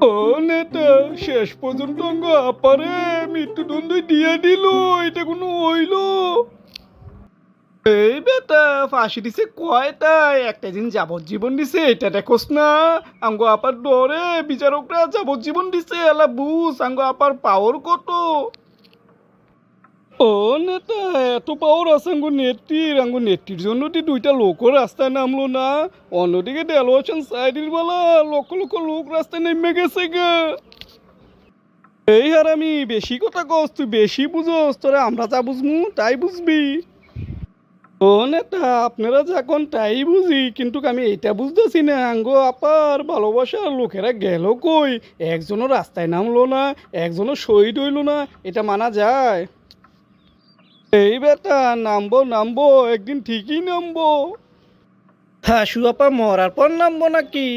ও নেতা, শেষ পর্যন্ত অঙ্গ আপারে মৃত্যুদণ্ড দিয়ে দিল, এটা কোনো হইল? এই বেটা, ফাঁসি দিছে কয়টা? একটা দিন যাবজ্জীবন দিছে, এটা দেখোস না? আঙ্গ আপার ডরে বিচারকরা যাবজ্জীবন দিছে। এলা বুঝ আঙ্গ আপার পাওয়ার কত। ও নেতা, এত পাওয়ার আছে আঙ্গ নেত্রীর জন্য দুইটা লোকও রাস্তায় নামলো না। অন্যদিকে দেলোয়ার সাইডের বেলা লক্ষ লক্ষ লোক রাস্তায় নেমে গেছে গা। এই হারামি, বেশি কথা কস, তুই বেশি বুঝোস। তোরা আমরা যা বুঝমু তাই বুঝবি। ও নেতা, আপনারা যখন তাই বুঝি, কিন্তু আমি এটা বুঝতেছি না আঙ্গো আপার ভালোবাসার লোকেরা গেল কই? একজনও রাস্তায় নামলো না, একজনও শহীদ হইল না, এটা মানা যায়? এই বেটা, নামবো নামবো, একদিন ঠিকই নামবো। হাসু আপা মরার পর নামবো নাকি?